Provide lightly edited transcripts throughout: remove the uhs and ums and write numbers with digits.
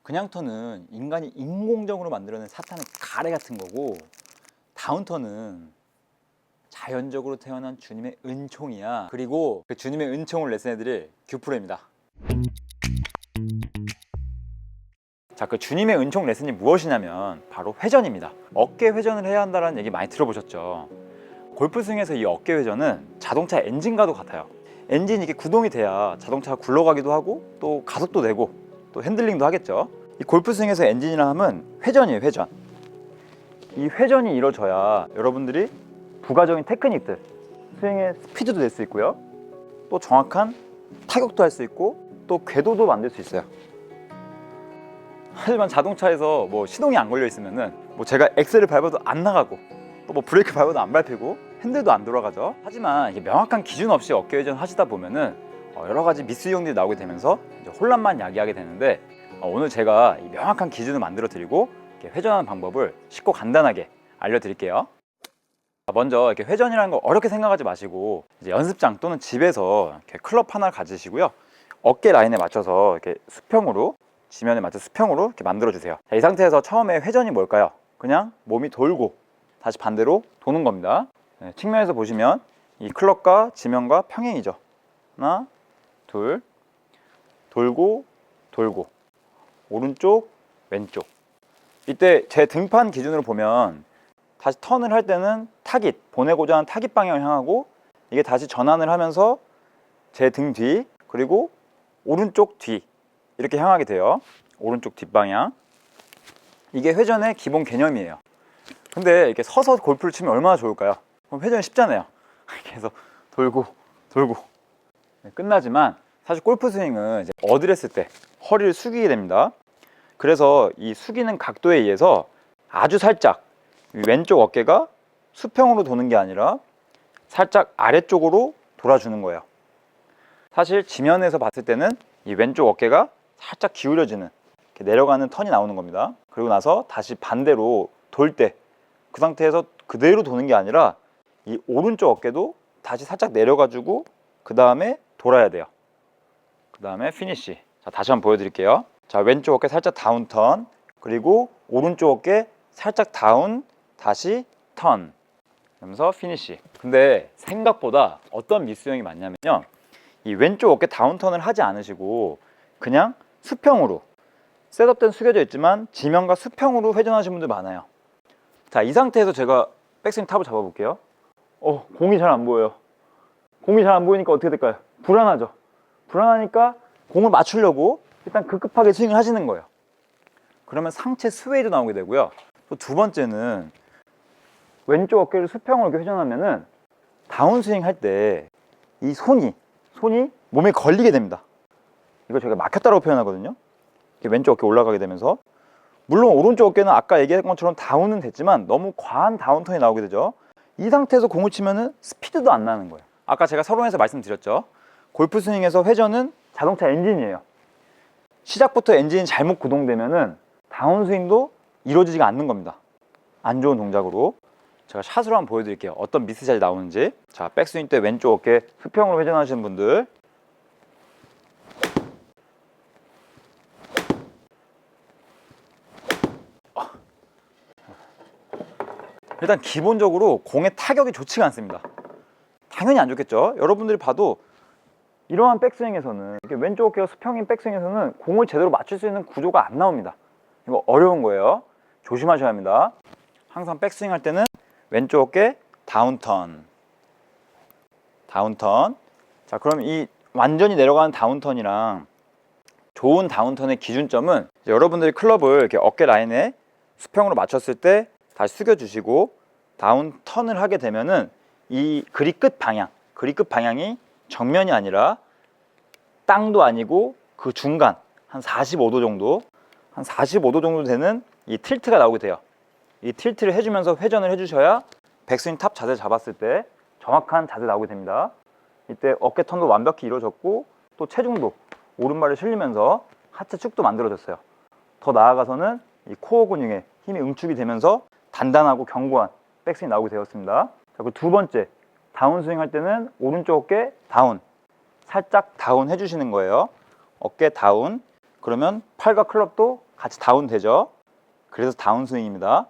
그냥 턴은 인간이 인공적으로 만들어낸 사탄의 가래 같은 거고, 다운 턴은 자연적으로 태어난 주님의 은총이야. 그리고 그 주님의 은총을 레슨해드릴 규프로입니다. 자, 그 주님의 은총 레슨이 무엇이냐면 바로 회전입니다. 어깨 회전을 해야 한다는 얘기 많이 들어보셨죠? 골프 스윙에서 이 어깨 회전은 자동차 엔진과도 같아요. 엔진이 이렇게 구동이 돼야 자동차가 굴러가기도 하고 또 가속도 내고 또 핸들링도 하겠죠. 이 골프 스윙에서 엔진이라 하면 회전이에요, 회전. 이 회전이 이루어져야 여러분들이 부가적인 테크닉들, 스윙의 스피드도 낼 수 있고요, 또 정확한 타격도 할 수 있고 또 궤도도 만들 수 있어요. 하지만 자동차에서 뭐 시동이 안 걸려 있으면은 뭐 제가 엑셀을 밟아도 안 나가고 또 뭐 브레이크 밟아도 안 밟히고 핸들도 안 돌아가죠. 하지만 이게 명확한 기준 없이 어깨 회전 하시다 보면은 여러 가지 미스 유형들이 나오게 되면서 이제 혼란만 야기하게 되는데, 오늘 제가 이 명확한 기준을 만들어 드리고 회전하는 방법을 쉽고 간단하게 알려드릴게요. 먼저 이렇게 회전이라는 거 어렵게 생각하지 마시고 이제 연습장 또는 집에서 이렇게 클럽 하나를 가지시고요, 어깨 라인에 맞춰서 이렇게 수평으로, 지면에 맞춰 수평으로 이렇게 만들어 주세요. 자, 이 상태에서 처음에 회전이 뭘까요? 그냥 몸이 돌고 다시 반대로 도는 겁니다. 네, 측면에서 보시면 이 클럽과 지면과 평행이죠. 하나, 둘, 돌고 돌고, 오른쪽 왼쪽. 이때 제 등판 기준으로 보면 다시 턴을 할 때는 타깃, 보내고자 하는 타깃 방향을 향하고, 이게 다시 전환을 하면서 제 등 뒤, 그리고 오른쪽 뒤 이렇게 향하게 돼요. 오른쪽 뒷방향. 이게 회전의 기본 개념이에요. 근데 이렇게 서서 골프를 치면 얼마나 좋을까요? 그럼 회전이 쉽잖아요. 이렇게 해서 돌고 돌고 끝나지만, 사실 골프 스윙은 이제 어드레스 때 허리를 숙이게 됩니다. 그래서 이 숙이는 각도에 의해서 아주 살짝 왼쪽 어깨가 수평으로 도는 게 아니라 살짝 아래쪽으로 돌아주는 거예요. 사실 지면에서 봤을 때는 이 왼쪽 어깨가 살짝 기울여지는, 이렇게 내려가는 턴이 나오는 겁니다. 그리고 나서 다시 반대로 돌 때 그 상태에서 그대로 도는 게 아니라 이 오른쪽 어깨도 다시 살짝 내려가지고 그 다음에 돌아야 돼요. 그 다음에 피니쉬. 자, 다시 한번 보여드릴게요. 자, 왼쪽 어깨 살짝 다운 턴, 그리고 오른쪽 어깨 살짝 다운, 다시 턴, 그러면서 피니쉬. 근데 생각보다 어떤 미스형이 많냐면요, 이 왼쪽 어깨 다운 턴을 하지 않으시고 그냥 수평으로, 셋업된 숙여져 있지만 지면과 수평으로 회전하시는 분들 많아요. 자, 이 상태에서 제가 백스윙 탑을 잡아볼게요. 공이 잘 안 보여요. 공이 잘 안 보이니까 어떻게 될까요? 불안하죠. 불안하니까 공을 맞추려고 일단 급급하게 스윙을 하시는 거예요. 그러면 상체 스웨이도 나오게 되고요. 또 두 번째는 왼쪽 어깨를 수평으로 이렇게 회전하면은 다운스윙 할 때 이 손이 몸에 걸리게 됩니다. 이거 저희가 막혔다고 표현하거든요. 이렇게 왼쪽 어깨 올라가게 되면서, 물론 오른쪽 어깨는 아까 얘기한 것처럼 다운은 됐지만 너무 과한 다운턴이 나오게 되죠. 이 상태에서 공을 치면은 스피드도 안 나는 거예요. 아까 제가 서론에서 말씀드렸죠. 골프 스윙에서 회전은 자동차 엔진이에요. 시작부터 엔진이 잘못 구동되면은 다운스윙도 이루어지지가 않는 겁니다. 안 좋은 동작으로. 제가 샷으로 한번 보여드릴게요. 어떤 미스샷이 나오는지. 자, 백스윙 때 왼쪽 어깨 수평으로 회전하시는 분들, 일단 기본적으로 공의 타격이 좋지가 않습니다. 당연히 안 좋겠죠. 여러분들이 봐도 이러한 백스윙에서는, 이렇게 왼쪽 어깨가 수평인 백스윙에서는 공을 제대로 맞출 수 있는 구조가 안 나옵니다. 이거 어려운 거예요. 조심하셔야 합니다. 항상 백스윙 할 때는 왼쪽 어깨 다운턴. 자, 그럼 이 완전히 내려가는 다운턴이랑 좋은 다운턴의 기준점은, 여러분들이 클럽을 이렇게 어깨 라인에 수평으로 맞췄을 때 다시 숙여주시고 다운턴을 하게 되면은 이 그립 끝 방향이 정면이 아니라 땅도 아니고 그 중간 한 45도 정도 되는 이 틸트가 나오게 돼요. 이 틸트를 해주면서 회전을 해주셔야 백스윙 탑 자세 잡았을 때 정확한 자세 나오게 됩니다. 이때 어깨 턴도 완벽히 이루어졌고 또 체중도 오른발에 실리면서 하체 축도 만들어졌어요. 더 나아가서는 이 코어 근육에 힘이 응축이 되면서 단단하고 견고한 백스윙이 나오게 되었습니다. 자, 그 두 번째, 다운스윙 할 때는 오른쪽 어깨 다운, 살짝 다운 해주시는 거예요. 어깨 다운. 그러면 팔과 클럽도 같이 다운 되죠. 그래서 다운 스윙입니다.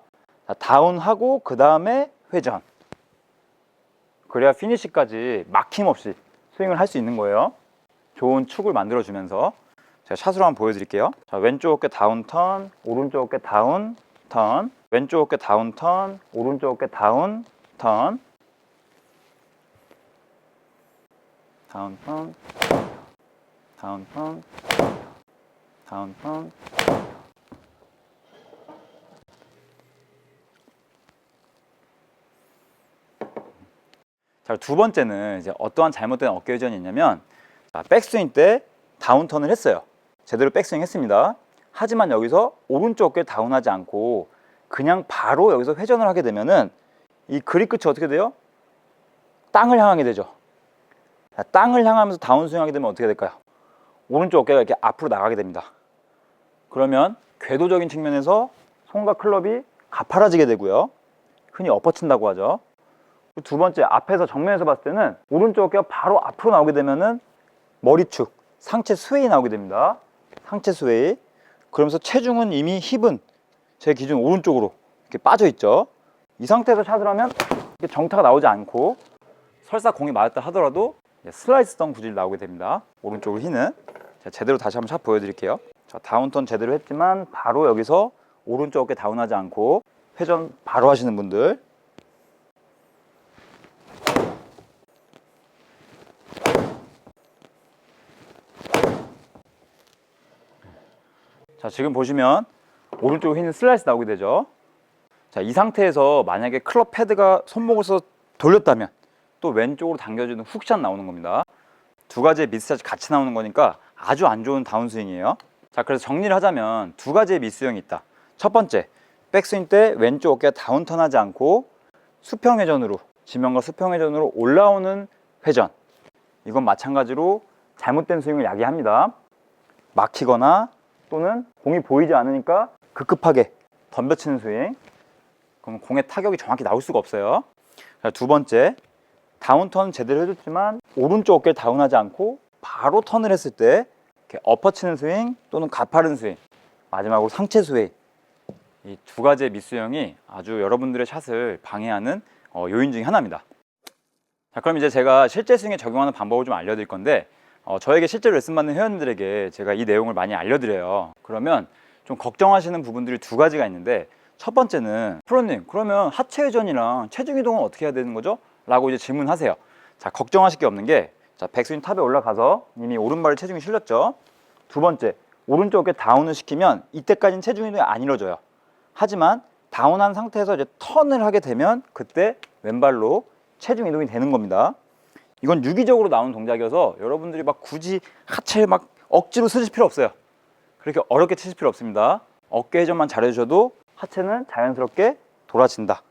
자, 다운하고 그 다음에 회전. 그래야 피니시까지 막힘없이 스윙을 할 수 있는 거예요. 좋은 축을 만들어주면서 제가 샷으로 한번 보여드릴게요. 자, 왼쪽 어깨 다운 턴, 오른쪽 어깨 다운 턴, 왼쪽 어깨 다운 턴, 오른쪽 어깨 다운 턴, 다운 턴, 다운 턴, 다운 턴. 자, 두 번째는 이제 어떠한 잘못된 어깨 회전이 있냐면, 자, 백스윙 때 다운턴을 했어요. 제대로 백스윙 했습니다. 하지만 여기서 오른쪽 어깨를 다운하지 않고 그냥 바로 여기서 회전을 하게 되면은 이 그립 끝이 어떻게 돼요? 땅을 향하게 되죠. 자, 땅을 향하면서 다운스윙 하게 되면 어떻게 될까요? 오른쪽 어깨가 이렇게 앞으로 나가게 됩니다. 그러면 궤도적인 측면에서 손과 클럽이 가파라지게 되고요. 흔히 엎어친다고 하죠. 두 번째, 앞에서 정면에서 봤을 때는 오른쪽 어깨가 바로 앞으로 나오게 되면은 머리축, 상체 스웨이 나오게 됩니다. 상체 스웨이. 그러면서 체중은 이미 힙은 제 기준 오른쪽으로 이렇게 빠져 있죠. 이 상태에서 샷을 하면 이렇게 정타가 나오지 않고 설사 공이 맞았다 하더라도 슬라이스성 구질이 나오게 됩니다. 오른쪽으로 휘는. 자, 제대로 다시 한번 샷 보여드릴게요. 자, 다운턴 제대로 했지만 바로 여기서 오른쪽 어깨 다운하지 않고 회전 바로 하시는 분들. 자, 지금 보시면 오른쪽 휘는 슬라이스 나오게 되죠. 자, 이 상태에서 만약에 클럽 패드가 손목을 써 돌렸다면 또 왼쪽으로 당겨주는 훅샷 나오는 겁니다. 두 가지의 미스샷이 같이 나오는 거니까 아주 안 좋은 다운스윙이에요. 자, 그래서 정리를 하자면 두 가지의 미스윙이 있다. 첫 번째, 백스윙 때 왼쪽 어깨가 다운턴하지 않고 수평회전으로, 지면과 수평회전으로 올라오는 회전. 이건 마찬가지로 잘못된 스윙을 야기합니다. 막히거나 또는 공이 보이지 않으니까 급급하게 덤벼치는 스윙. 그럼 공의 타격이 정확히 나올 수가 없어요. 자, 두 번째, 다운턴 제대로 해줬지만 오른쪽 어깨를 다운하지 않고 바로 턴을 했을 때 이렇게 엎어치는 스윙 또는 가파른 스윙, 마지막으로 상체 스윙. 이 두 가지의 미스윙이 아주 여러분들의 샷을 방해하는 요인 중에 하나입니다. 자, 그럼 이제 제가 실제 스윙에 적용하는 방법을 좀 알려드릴 건데, 저에게 실제로 레슨 받는 회원들에게 제가 이 내용을 많이 알려드려요. 그러면 좀 걱정하시는 부분들이 두 가지가 있는데, 첫 번째는 프로님, 그러면 하체 회전이랑 체중 이동은 어떻게 해야 되는 거죠? 라고 이제 질문하세요. 자, 걱정하실 게 없는 게, 자, 백스윙 탑에 올라가서 이미 오른발에 체중이 실렸죠. 두 번째, 오른쪽 어깨 다운을 시키면 이때까지는 체중 이동이 안 이루어져요. 하지만 다운한 상태에서 이제 턴을 하게 되면 그때 왼발로 체중 이동이 되는 겁니다. 이건 유기적으로 나오는 동작이어서 여러분들이 막 굳이 하체를 막 억지로 쓰실 필요 없어요. 그렇게 어렵게 치실 필요 없습니다. 어깨 회전만 잘해주셔도 하체는 자연스럽게 돌아진다.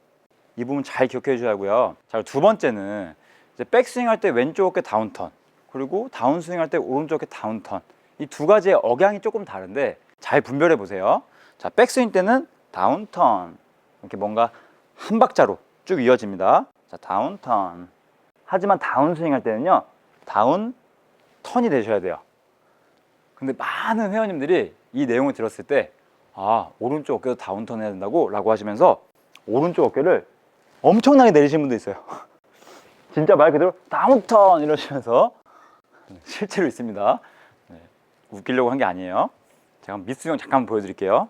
이 부분 잘 기억해 주셔야 하고요. 자, 두 번째는 이제 백스윙 할 때 왼쪽 어깨 다운턴, 그리고 다운스윙 할 때 오른쪽 어깨 다운턴. 이 두 가지의 억양이 조금 다른데 잘 분별해 보세요. 자, 백스윙 때는 다운턴, 이렇게 뭔가 한 박자로 쭉 이어집니다. 자, 다운턴. 하지만 다운스윙 할 때는요, 다운턴이 되셔야 돼요. 근데 많은 회원님들이 이 내용을 들었을 때, 아, 오른쪽 어깨도 다운턴 해야 된다고 라고 하시면서 오른쪽 어깨를 엄청나게 내리시는 분도 있어요. 진짜 말 그대로 다운턴 이러시면서 실제로 있습니다. 네, 웃기려고 한 게 아니에요. 제가 미스윙 잠깐 보여드릴게요.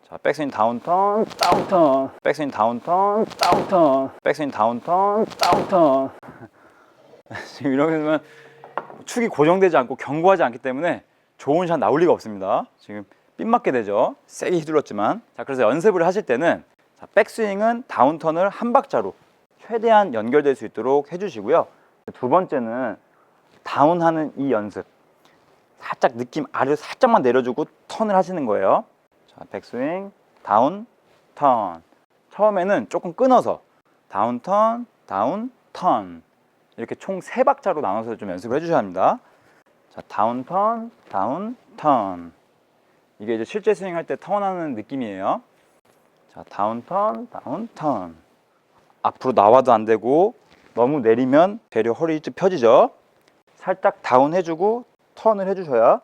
자, 백스윙 다운턴, 다운턴, 백스윙 다운턴, 다운턴, 백스윙 다운턴, 다운턴. 지금 이러면 축이 고정되지 않고 견고하지 않기 때문에 좋은 샷 나올 리가 없습니다. 지금 삔 맞게 되죠. 세게 휘둘렀지만. 자, 그래서 연습을 하실 때는, 자, 백스윙은 다운턴을 한 박자로 최대한 연결될 수 있도록 해주시고요. 두 번째는 다운하는 이 연습. 살짝 느낌 아래로 살짝만 내려주고 턴을 하시는 거예요. 자, 백스윙, 다운, 턴. 처음에는 조금 끊어서 다운, 턴, 다운, 턴. 이렇게 총 3박자로 나눠서 좀 연습을 해주셔야 합니다. 자, 다운, 턴, 다운, 턴. 이게 이제 실제 스윙할 때 턴하는 느낌이에요. 자, 다운, 턴, 다운, 턴. 앞으로 나와도 안 되고 너무 내리면 되려 허리 일찍 펴지죠. 살짝 다운 해주고 턴을 해주셔야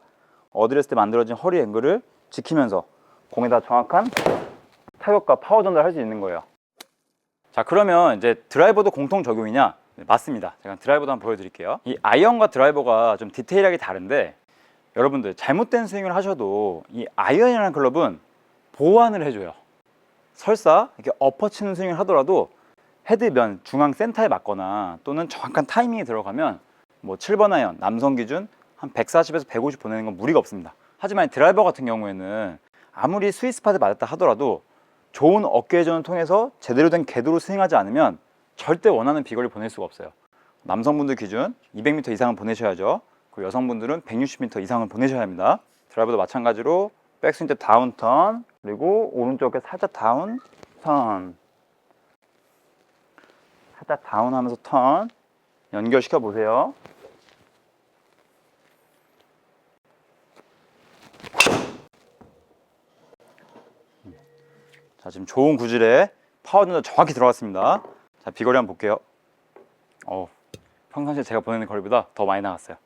어드레스 때 만들어진 허리 앵글을 지키면서 공에다 정확한 타격과 파워 전달을 할 수 있는 거예요. 자, 그러면 이제 드라이버도 공통 적용이냐? 네, 맞습니다. 제가 드라이버도 한번 보여드릴게요. 이 아이언과 드라이버가 좀 디테일하게 다른데, 여러분들 잘못된 스윙을 하셔도 이 아이언이라는 클럽은 보완을 해줘요. 설사 이렇게 엎어치는 스윙을 하더라도 헤드면 중앙 센터에 맞거나 또는 정확한 타이밍이 들어가면 뭐 7번 아이언 남성 기준 한 140에서 150 보내는 건 무리가 없습니다. 하지만 드라이버 같은 경우에는 아무리 스윗스팟에 맞았다 하더라도 좋은 어깨 회전을 통해서 제대로 된 궤도로 스윙하지 않으면 절대 원하는 비거리를 보낼 수가 없어요. 남성분들 기준 200m 이상은 보내셔야죠. 그리고 여성분들은 160m 이상은 보내셔야 합니다. 드라이버도 마찬가지로 백스윙 때 다운 턴, 그리고 오른쪽 어깨 살짝 다운 턴, 살짝 다운 하면서 턴 연결시켜 보세요. 자, 지금 좋은 구질에 파워 전달 정확히 들어갔습니다. 자, 비거리 한번 볼게요. 평상시에 제가 보내는 거리보다 더 많이 나갔어요.